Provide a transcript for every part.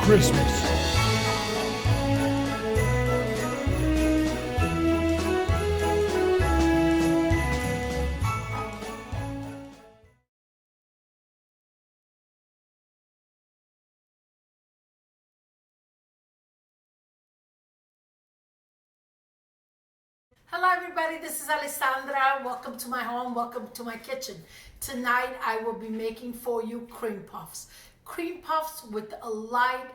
Christmas. Hello everybody, this is Alessandra. Welcome to my home, welcome to my kitchen. Tonight I will be making for you cream puffs. Cream puffs with a light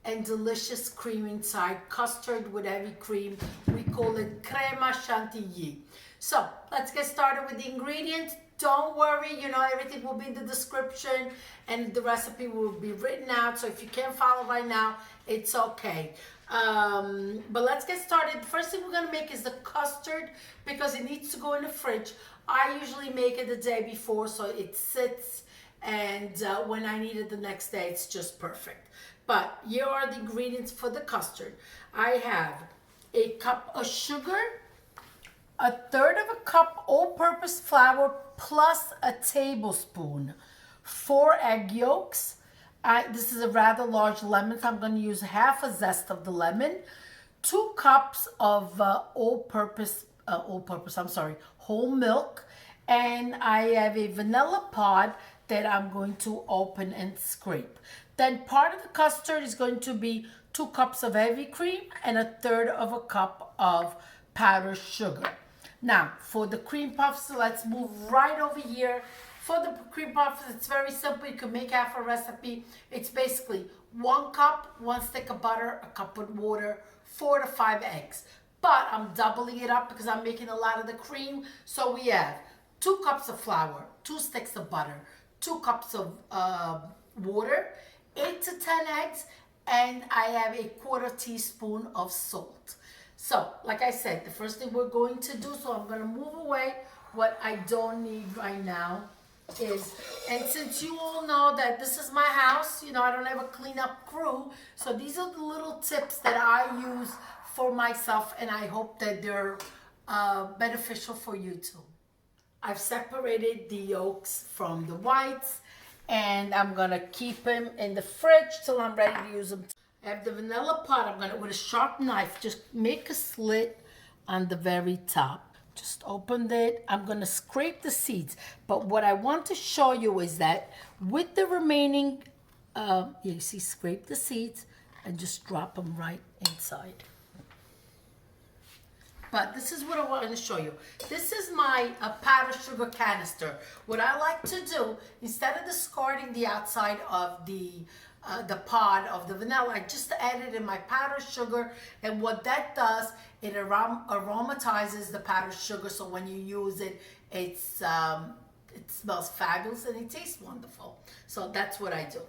and delicious cream inside, custard with heavy cream. We call it Crema Chantilly. So let's get started with the ingredients. Don't worry, everything will be in the description and the recipe will be written out. So if you can't follow right now, it's okay. But let's get started. The first thing we're gonna make is the custard because it needs to go in the fridge. I usually make it the day before so it sits, and when I need it the next day, it's just perfect. But here are the ingredients for the custard. I have a cup of sugar, a third of a cup all-purpose flour plus a tablespoon, 4 egg yolks. This is a rather large lemon, so I'm going to use half a zest of the lemon, 2 cups of whole milk, and I have a vanilla pod that I'm going to open and scrape. Then part of the custard is going to be 2 cups of heavy cream and a third of a cup of powdered sugar. Now, for the cream puffs, let's move right over here. For the cream puffs, it's very simple. You can make half a recipe. It's basically 1 cup, 1 stick of butter, a cup of water, 4 to 5 eggs. But I'm doubling it up because I'm making a lot of the cream. So we have 2 cups of flour, 2 sticks of butter, 2 cups of water, 8 to 10 eggs, and I have a 1/4 teaspoon of salt. So, like I said, the first thing we're going to do, so I'm going to move away what I don't need right now is, and since you all know that this is my house, I don't have a cleanup crew, so these are the little tips that I use for myself, and I hope that they're beneficial for you too. I've separated the yolks from the whites, and I'm going to keep them in the fridge till I'm ready to use them. I have the vanilla pot. I'm going to, with a sharp knife, just make a slit on the very top. Just opened it. I'm going to scrape the seeds. But what I want to show you is that with the remaining, you see, scrape the seeds and just drop them right inside. But this is what I want to show you. This is my powdered sugar canister. What I like to do, instead of discarding the outside of the pod of the vanilla, I just add it in my powdered sugar, and what that does, it aromatizes the powdered sugar, so when you use it, it smells fabulous and it tastes wonderful. So that's what I do.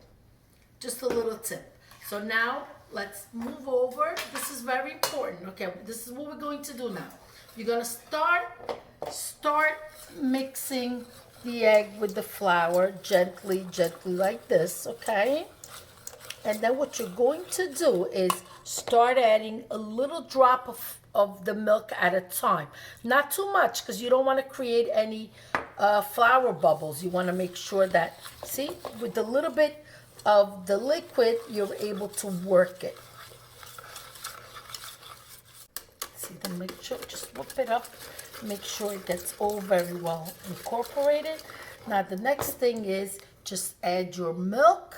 Just a little tip. So now let's move over. This is very important. Okay, this is what we're going to do now. You're gonna start mixing the egg with the flour gently like this, okay? And then what you're going to do is start adding a little drop of the milk at a time. Not too much, because you don't want to create any flour bubbles. You want to make sure that, see, with a little bit of the liquid, you're able to work it. See, then make sure, just whip it up, make sure it gets all very well incorporated. Now the next thing is just add your milk.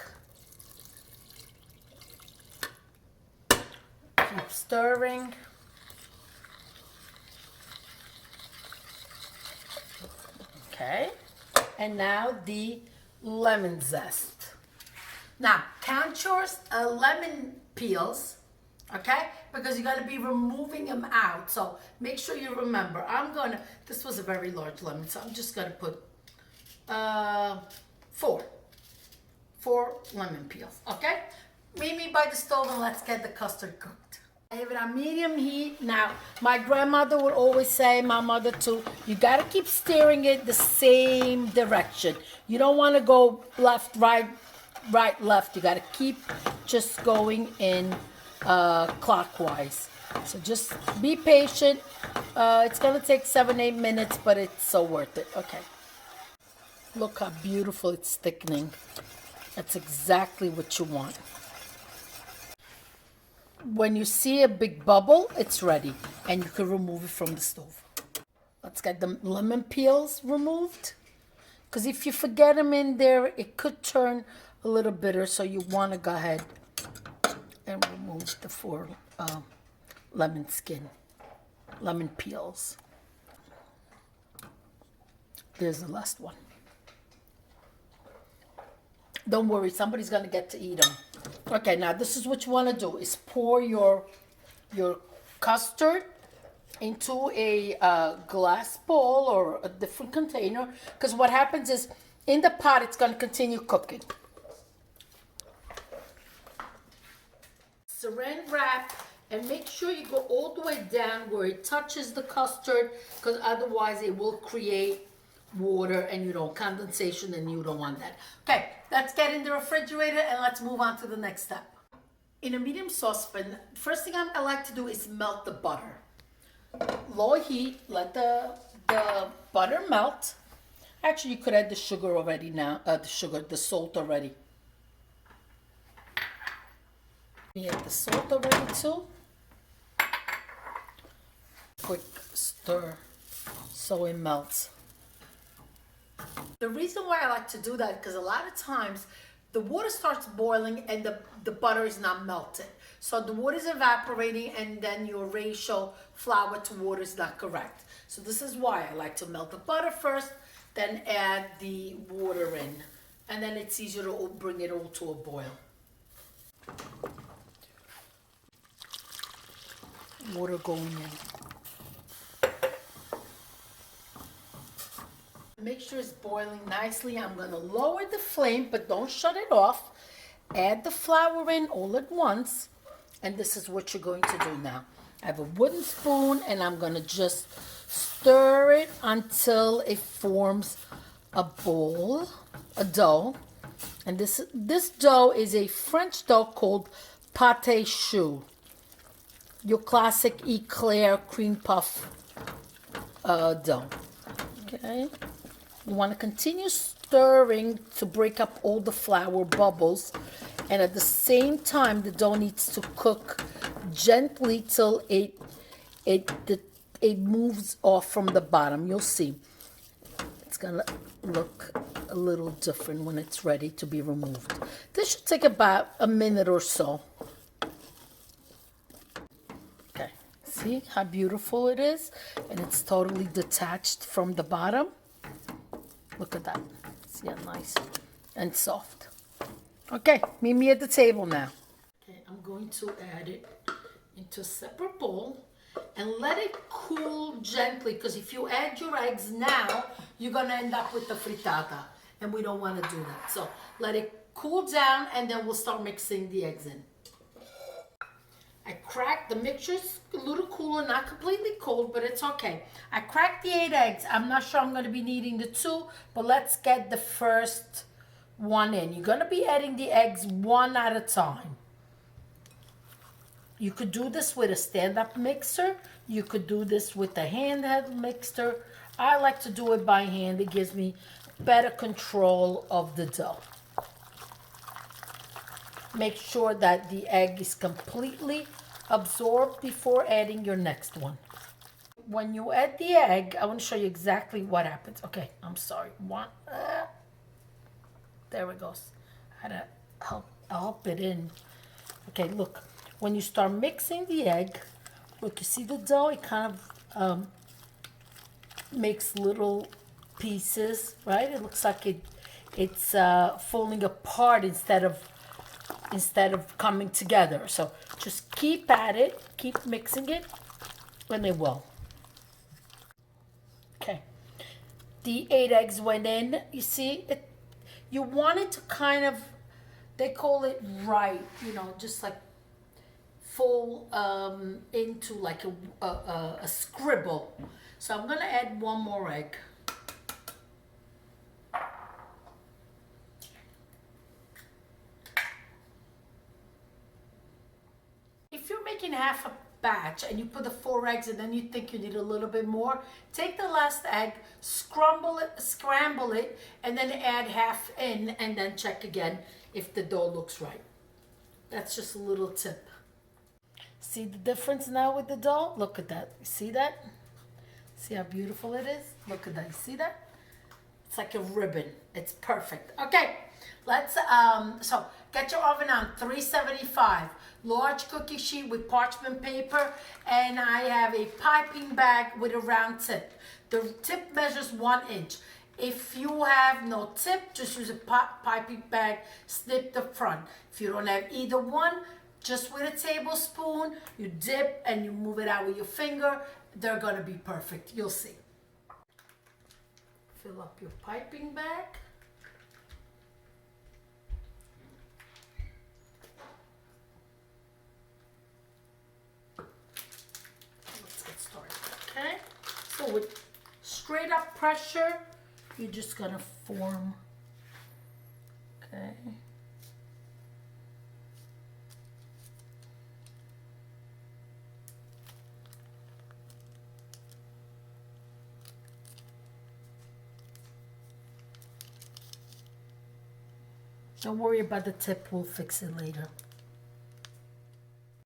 Keep stirring. Okay, and now the lemon zest. Now count your lemon peels, okay? Because you got to be removing them out. So make sure you remember. This was a very large lemon, so I'm just gonna put 4 lemon peels, okay? Meet me by the stove and let's get the custard cooked. I have it on medium heat. Now, my grandmother would always say, my mother too, you gotta keep stirring it the same direction. You don't wanna go left, right, left. You gotta keep just going in clockwise. So just be patient. It's gonna take 7-8 minutes, but it's so worth it. Okay. Look how beautiful it's thickening. That's exactly what you want. When you see a big bubble, it's ready and you can remove it from the stove. Let's get the lemon peels removed, because if you forget them in there, it could turn a little bitter, so you want to go ahead and remove the 4 lemon peels. There's the last one. Don't worry, somebody's gonna get to eat them. Okay, now this is what you want to do: is pour your custard into a glass bowl or a different container, because what happens is in the pot it's going to continue cooking. Saran wrap, and make sure you go all the way down where it touches the custard, because otherwise it will create water and condensation, and you don't want that. Okay, let's get in the refrigerator and let's move on to the next step. In a medium saucepan, first thing I like to do is melt the butter. Low heat, let the butter melt. Actually, you could add the sugar already now, the salt already. You add the salt already too. Quick stir so it melts. The reason why I like to do that, because a lot of times the water starts boiling and the butter is not melted. So the water is evaporating and then your ratio flour to water is not correct. So this is why I like to melt the butter first, then add the water in. And then it's easier to bring it all to a boil. Water going in. Make sure it's boiling nicely. I'm going to lower the flame, but don't shut it off. Add the flour in all at once. And this is what you're going to do now. I have a wooden spoon and I'm going to just stir it until it forms a bowl, a dough. And this dough is a French dough called pâte choux. Your classic eclair cream puff dough. Okay. You want to continue stirring to break up all the flour bubbles, and at the same time the dough needs to cook gently till it moves off from the bottom. You'll see it's gonna look a little different when it's ready to be removed. This should take about a minute or so. Okay, see how beautiful it is, and it's totally detached from the bottom. Look at that. See how nice and soft. Okay, meet me at the table now. Okay, I'm going to add it into a separate bowl and let it cool gently, because if you add your eggs now, you're going to end up with the frittata, and we don't want to do that. So let it cool down and then we'll start mixing the eggs in. I cracked the mixture's a little cooler, not completely cold, but it's okay. I cracked the 8 eggs. I'm not sure I'm going to be needing the 2, but let's get the first one in. You're going to be adding the eggs one at a time. You could do this with a stand-up mixer. You could do this with a handheld mixer. I like to do it by hand. It gives me better control of the dough. Make sure that the egg is completely absorbed before adding your next one. When you add the egg, I want to show you exactly what happens. Okay, I'm sorry. There it goes. I had to help it in. Okay, look. When you start mixing the egg, look, you see the dough? It kind of makes little pieces, right? It looks like it's falling apart instead of coming together. So just keep at it, keep mixing it, and it will. Okay, the 8 eggs went in. You see it, you want it to kind of, they call it right, just like fall into like a scribble. So I'm gonna add one more egg. If you're making half a batch and you put the 4 eggs and then you think you need a little bit more, take the last egg, scramble it, and then add half in, and then check again if the dough looks right. That's just a little tip. See the difference now with the dough? Look at that. You see that? See how beautiful it is? Look at that. You see that? It's like a ribbon. It's perfect. Okay, let's, so get your oven on 375. Large cookie sheet with parchment paper, and I have a piping bag with a round tip. The tip measures 1 inch. If you have no tip, just use a piping bag, snip the front. If you don't have either one, just with a tablespoon, you dip and you move it out with your finger. They're gonna be perfect, you'll see. Fill up your piping bag. Let's get started, okay? So with straight up pressure, you're just gonna form, okay? Don't worry about the tip, we'll fix it later.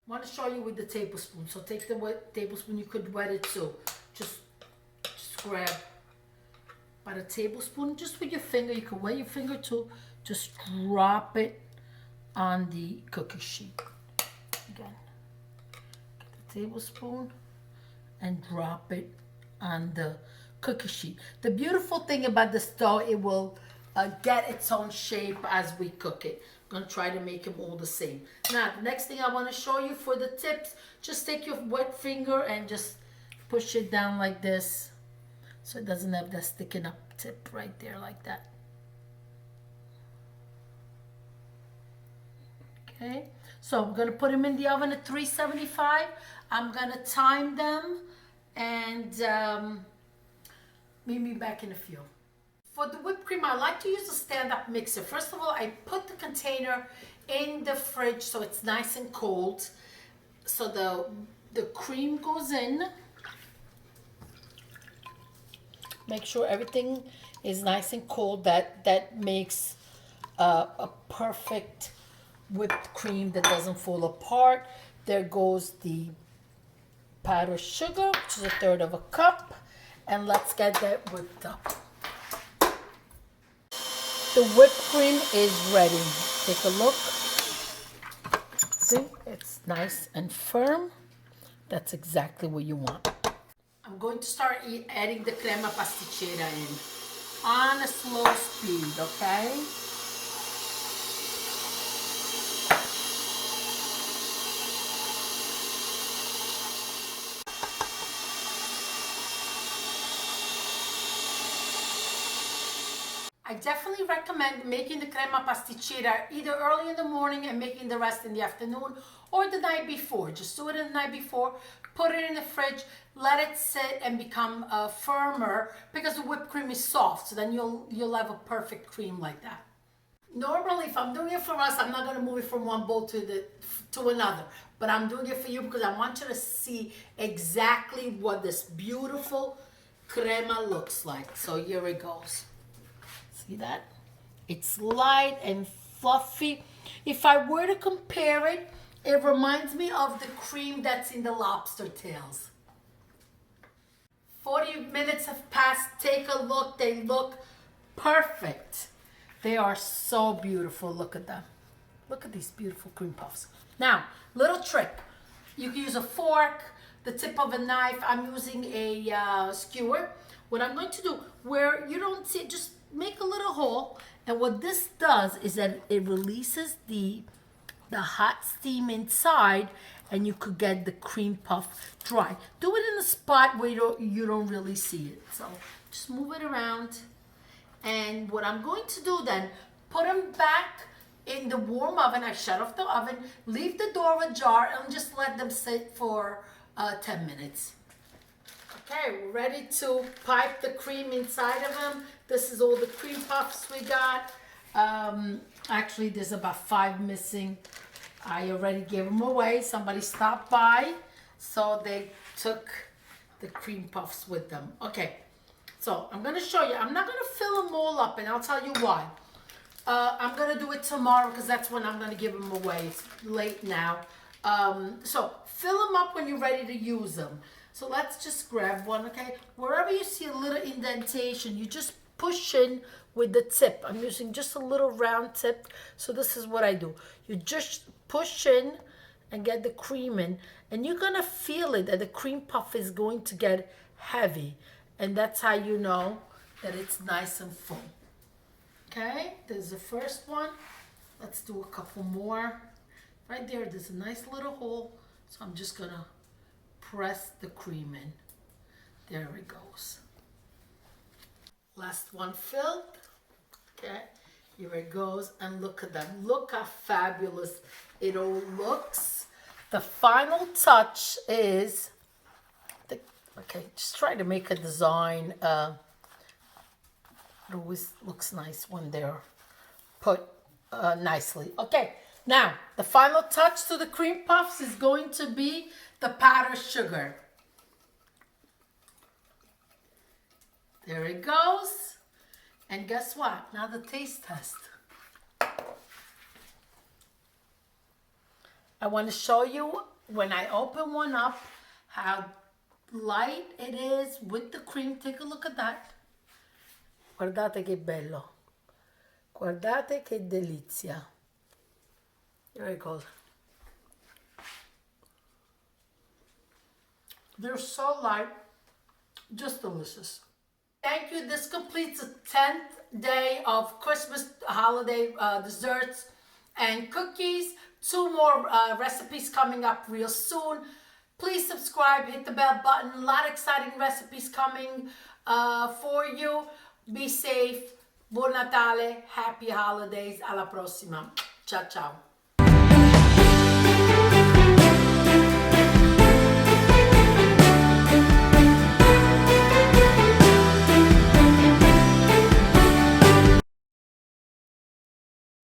I want to show you with the tablespoon. So take the wet tablespoon, you could wet it too. Just grab about a tablespoon, just with your finger. You can wet your finger too. Just drop it on the cookie sheet. Again, get the tablespoon and drop it on the cookie sheet. The beautiful thing about this dough, it will get its own shape as we cook it. I'm gonna try to make them all the same. Now, the next thing I wanna show you for the tips, just take your wet finger and just push it down like this, so it doesn't have that sticking up tip right there like that. Okay, so I'm gonna put them in the oven at 375. I'm gonna time them and meet me back in a few. For the whipped cream, I like to use a stand-up mixer. First of all, I put the container in the fridge so it's nice and cold. So the cream goes in. Make sure everything is nice and cold. That makes a perfect whipped cream that doesn't fall apart. There goes the powdered sugar, which is 1/3 cup. And let's get that whipped up. The whipped cream is ready. Take a look. See, it's nice and firm. That's exactly what you want. I'm going to start adding the crema pasticcera in on a slow speed, okay? I definitely recommend making the crema pasticcera either early in the morning and making the rest in the afternoon, or the night before. Just do it the night before, put it in the fridge, let it sit and become firmer, because the whipped cream is soft, so then you'll have a perfect cream like that. Normally, if I'm doing it for us, I'm not going to move it from one bowl to another, but I'm doing it for you because I want you to see exactly what this beautiful crema looks like. So here it goes. See that? It's light and fluffy. If I were to compare it, it reminds me of the cream that's in the lobster tails. 40 minutes have passed. Take a look. They look perfect. They are so beautiful. Look at them. Look at these beautiful cream puffs. Now, little trick. You can use a fork, the tip of a knife. I'm using a skewer. What I'm going to do, where you don't see it, just make a little hole, and what this does is that it releases the hot steam inside, and you could get the cream puff dry. Do it in a spot where you don't really see it. So just move it around, and what I'm going to do then, put them back in the warm oven. I shut off the oven, leave the door ajar, and just let them sit for 10 minutes. Okay, we're ready to pipe the cream inside of them. This is all the cream puffs we got. Actually, there's about 5 missing. I already gave them away. Somebody stopped by, so they took the cream puffs with them. Okay, so I'm gonna show you. I'm not gonna fill them all up, and I'll tell you why. I'm gonna do it tomorrow because that's when I'm gonna give them away. It's late now. So fill them up when you're ready to use them. So let's just grab one, okay? Wherever you see a little indentation, you just push in with the tip. I'm using just a little round tip. So this is what I do. You just push in and get the cream in. And you're gonna feel it that the cream puff is going to get heavy. And that's how you know that it's nice and full. Okay, there's the first one. Let's do a couple more. Right there, there's a nice little hole. So I'm just gonna press the cream in. There it goes. Last one filled. Okay, here it goes. And look at that. Look how fabulous it all looks. The final touch is, okay, just try to make a design. It always looks nice when they're put nicely. Okay, now the final touch to the cream puffs is going to be the powdered sugar. There it goes. And guess what? Now the taste test. I want to show you when I open one up how light it is with the cream. Take a look at that. Guardate che bello. Guardate che delizia. Here it goes. They're so light, just delicious. Thank you. This completes the 10th day of Christmas holiday desserts and cookies. 2 more recipes coming up real soon. Please subscribe, hit the bell button. A lot of exciting recipes coming for you. Be safe. Buon Natale. Happy holidays. Alla prossima. Ciao, ciao.